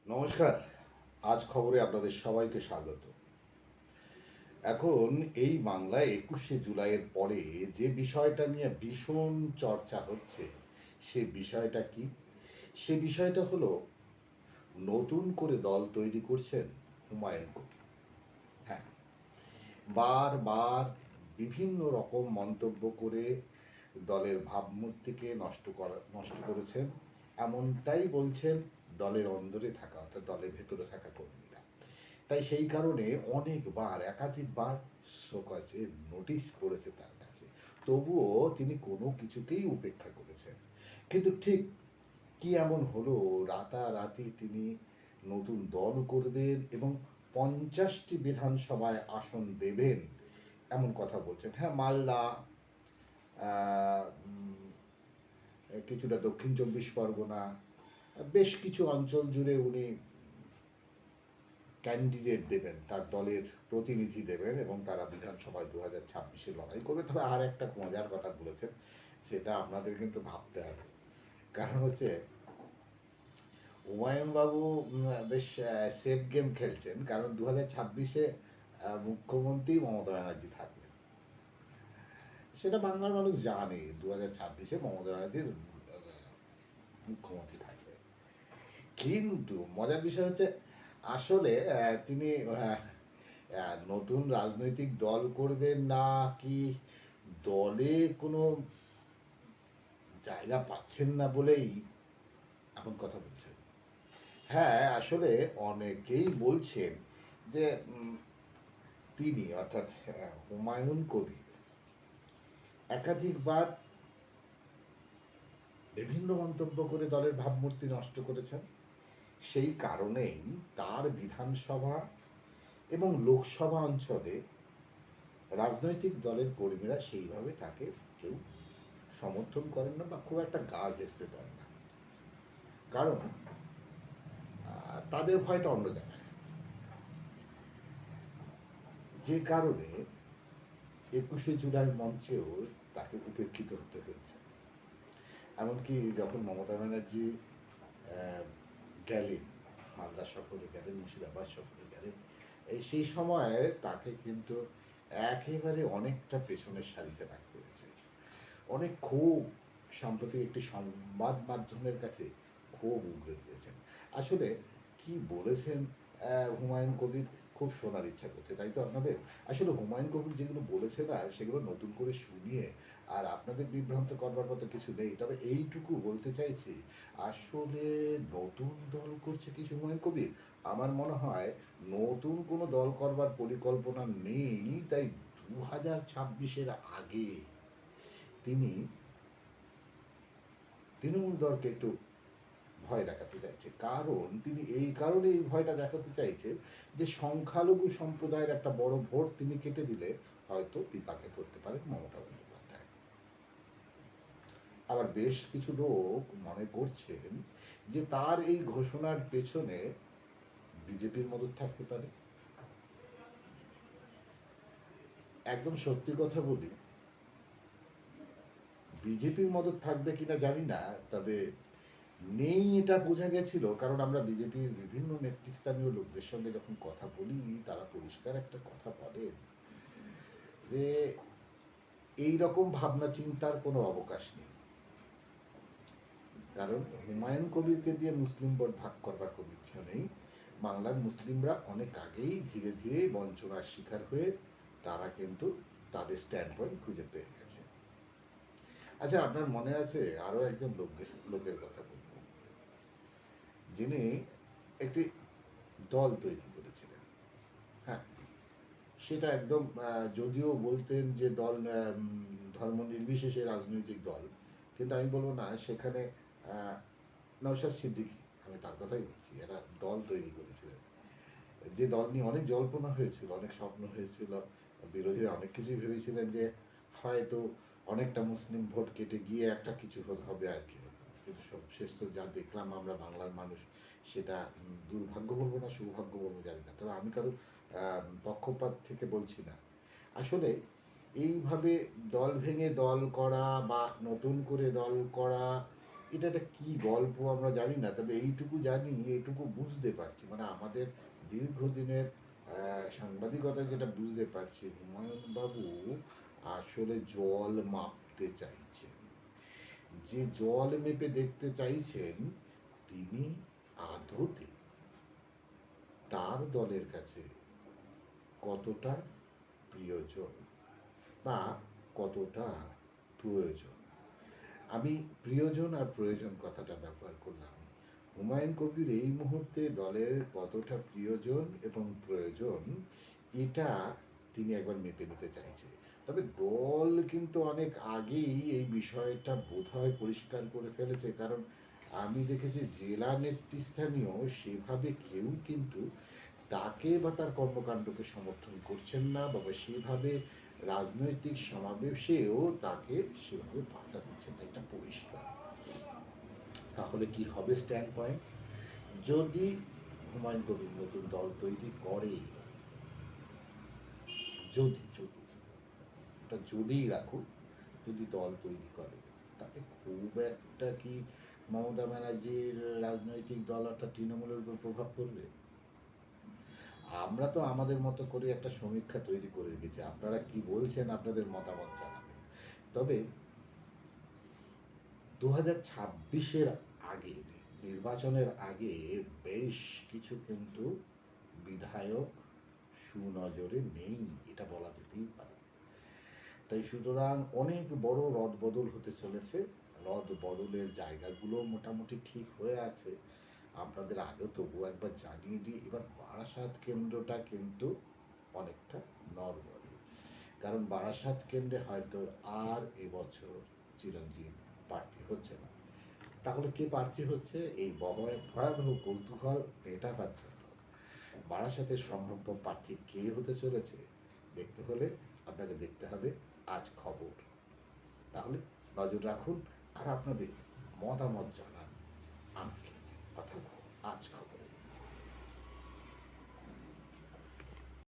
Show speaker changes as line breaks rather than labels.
নমস্কার। আজ খবরে আপনাদের সবাইকে স্বাগত। এখন এই বাংলায় ২১শে জুলাইয়ের পরে যে বিষয়টা নিয়ে ভীষণ চর্চা হচ্ছে, সে বিষয়টা কি? সে বিষয়টা হলো নতুন করে দল তৈরি করছেন হুমায়ূন কবির। হ্যাঁ, বারবার বিভিন্ন রকম মন্তব্য করে দলের ভাবমূর্তিকে নষ্ট করেছেন। এমনটাই বলছেন দলের অন্দরে থাকা অর্থাৎ দলের ভেতরে থাকা কর্মীরা। তাই সেই কারণে অনেকবার একাধিকবার শোকজের নোটিশ পড়েছে তার কাছে। তবুও তিনি কোনো কিছুকেই উপেক্ষা করেছেন। কিন্তু ঠিক কি এমন হলো রাতারাতি তিনি নতুন দল করবেন এবং ৫০টি বিধানসভায় আসন দেবেন এমন কথা বলছেন। হ্যাঁ, মালদা, আ উম কিছুটা দক্ষিণ ২৪ পরগনা, বেশ কিছু অঞ্চল জুড়ে উনি ক্যান্ডিডেট দেবেন, তার দলের প্রতিনিধি দেবেন এবং তারা বিধানসভায় ২০২৬-এ লড়াই করবে। তবে আর একটা মজার কথা বলেছেন, সেটা আপনাদের কিন্তু ভাবতে হবে। কারণ হচ্ছে হুমায়ূন বাবু বেশ সেফ গেম খেলছেন। কারণ ২০২৬-এ মুখ্যমন্ত্রী মমতা ব্যানার্জি থাকবেন। সেটা বাংলার মানুষ জানে ২০২৬-এ মমতা ব্যানার্জির মুখ্যমন্ত্রী থাকবে। কিন্তু মজার বিষয় হচ্ছে আসলে তিনি নতুন রাজনৈতিক দল করবেন না কি দলে কোনো জায়গা পাচ্ছেন না বলেই এমন কথা বলছেন। হ্যাঁ, আসলে অনেকেই বলছেন যে তিনি অর্থাৎ হুমায়ূন কবির একাধিকবার বিভিন্ন মন্তব্য করে দলের ভাবমূর্তি নষ্ট করেছেন। সেই কারণেই তার বিধানসভা এবং লোকসভা অঞ্চলে রাজনৈতিক দলের কর্মীরা সেইভাবে তাকে কেউ সমর্থন করেন না বা খুব একটা গা ঘেঁষতে দেন না। কারণ তাদের ভয়টা অন্য জায়গায়। যে কারণে ২১শে জুলাই মঞ্চেও তাকে উপেক্ষিত হতে হয়েছে। এমনকি যখন মমতা ব্যানার্জি গেলেন, মালদা সফরে গেলেন, মুর্শিদাবাদ সফরে গেলেন, সেই সময় তাকে কিন্তু একেবারে অনেকটা পেছনের সারিতে রাখতে হয়েছে। অনেক ক্ষোভ সাম্প্রতিক একটি সংবাদ মাধ্যমের কাছে ক্ষোভ উগরে দিয়েছেন। আসলে কি বলেছেন হুমায়ূন কবির খুব শোনার ইচ্ছা করছে, তাই তো আপনাদের? আসলে হুমায়ূন কবির যেগুলো বলেছে না সেগুলো নতুন করে শুনিয়ে আর আপনাদের বিভ্রান্ত করবার মতো কিছু নেই। তবে এইটুকু বলতে চাইছি, আসলে নতুন দল করছে কি হুমায়ূন কবির? আমার মনে হয় নতুন কোনো দল করবার পরিকল্পনা নেই। তাই ২০২৬-এর আগে তিনি তৃণমূল দলকে একটু ভয় দেখাতে চাইছে। কারণ তিনি এই কারণে এই ভয়টা দেখাতে চাইছেন যে সংখ্যালঘু সম্প্রদায়ের একটা বড় ভোট তিনি কেটে দিলে হয়তো বিপাকে পড়তে পারেন মমতা বন্দ্যোপাধ্যায়। আবার বেশ কিছু লোক মনে করছেন যে তার এই ঘোষণার পেছনে বিজেপির মদদ থাকতে পারে। একদম সত্যি কথা বলি, বিজেপির মদদ থাকবে কিনা জানি না, তবে নেই এটা বোঝা গেছিল। কারণ আমরা বিজেপির বিভিন্ন নেতৃস্থানীয় লোকদের সঙ্গে যখন কথা বলি, তারা পরিষ্কার একটা কথা বলেন যে এই রকম ভাবনা চিন্তার কোনো অবকাশ নেই। কারণ হুমায়ূন কবিরকে দিয়ে মুসলিম ভোট ভাগ করবার কোনো ইচ্ছা নেই। বাংলার মুসলিমরা অনেক আগেই ধীরে ধীরে বঞ্চনার শিকার হয়ে তারা কিন্তু তাদের স্ট্যান্ড পয়েন্ট খুঁজে পেয়ে গেছে। আচ্ছা, আপনার মনে আছে আরও একজন লোকের কথা বলব, যিনি একটি দল তৈরি করেছিলেন। হ্যাঁ, সেটা একদম যদিও বলতেন যে দল ধর্ম নির্বিশেষে রাজনৈতিক দল, কিন্তু আমি বলবো না, সেখানে নওশাদ সিদ্দিকী, আমি তার কথাই বলছি, এরা দল তৈরি করেছিলেন। যে দল নিয়ে অনেক জল্পনা হয়েছিল, অনেক স্বপ্ন হয়েছিল, বিরোধীরা অনেক কিছুই ভেবেছিলেন যে হয়তো অনেকটা মুসলিম ভোট কেটে গিয়ে একটা কিছু হবে আর কি। কিন্তু সব শেষ তো যা দেখলাম আমরা বাংলার মানুষ, সেটা দুর্ভাগ্য বলবো না সৌভাগ্য বলবো জানি না, তবে আমি কারো পক্ষপাত থেকে বলছি না। আসলে এইভাবে দল ভেঙে দল করা বা নতুন করে দল করা, এটা একটা কি গল্প আমরা জানি না, তবে এইটুকু জানি, এইটুকু বুঝতে পারছি, মানে আমাদের দীর্ঘদিনের সাংবাদিকতা যেটা বুঝতে পারছি, হুমায়ুন বাবু আসলে জল মাপতে চাইছেন। যে জল মেপে দেখতে চাইছেন তিনি আদতে তার দলের কাছে কতটা প্রিয়জন বা কতটা প্রয়োজন। আমি প্রিয়জন আর প্রয়োজন কথাটা ব্যবহার করলাম। হুমায়ুন কবির এই মুহূর্তে দলের কতটা প্রিয়জন এবং প্রয়োজন, এটা তিনি একবার মেপে নিতে চাইছে। তবে দল কিন্তু অনেক আগেই এই বিষয়টা বোধহয় পরিষ্কার করে ফেলেছে, কারণ আমি দেখেছি জেলা নেতৃস্থানীয় সেভাবে কেউ কিন্তু তাকে বা তার কর্মকাণ্ডকে সমর্থন করছেন না, বা সেভাবে রাজনৈতিক সমাবেশেও তাকে সেভাবে বার্তা দিচ্ছেন না, এটা পরিষ্কার। তাহলে কি হবে স্ট্যান্ড পয়েন্ট? যদি হুমায়ুন কবির নতুন দল তৈরি করে, যদি যদি এটা যদিই রাখুক, যদি দল তৈরি করে, তাতে খুব একটা কি মমতা ব্যানার্জির রাজনৈতিক দল অর্থাৎ তৃণমূলের উপর প্রভাব পড়বে? আমরা তো আমাদের মতো করে একটা সমীক্ষা তৈরি করে রেখেছি, আপনারা কি বলছেন আপনাদের মতামত জানাবেন। তবে 2026-এর আগে, নির্বাচনের আগে বেশ কিছু কিন্তু বিধায়ক সুনজরে নেই, এটা বলা যেতেই পারে। তাই সুতরাং অনেক বড় রদবদল হতে চলেছে। রদ বদলের জায়গাগুলো মোটামুটি ঠিক হয়ে আছে, আপনাদের আগেও তবু একবার জানিয়ে দিই। এবার বারাসাত কেন্দ্রটা কিন্তু অনেকটা নড়বড়ে, কারণ বারাসাত কেন্দ্রে হয়তো আর এবছর চিরঞ্জিত প্রার্থী হচ্ছে না। তাহলে কে প্রার্থী হচ্ছে? এই ভয়াবহ কৌতূহল মেটাবার জন্য বারাসাতের সম্ভাব্য প্রার্থী কে হতে চলেছে দেখতে হলে আপনাকে দেখতে হবে আজ খবর। তাহলে নজর রাখুন আর আপনাদের মতামত জানান আমাকে।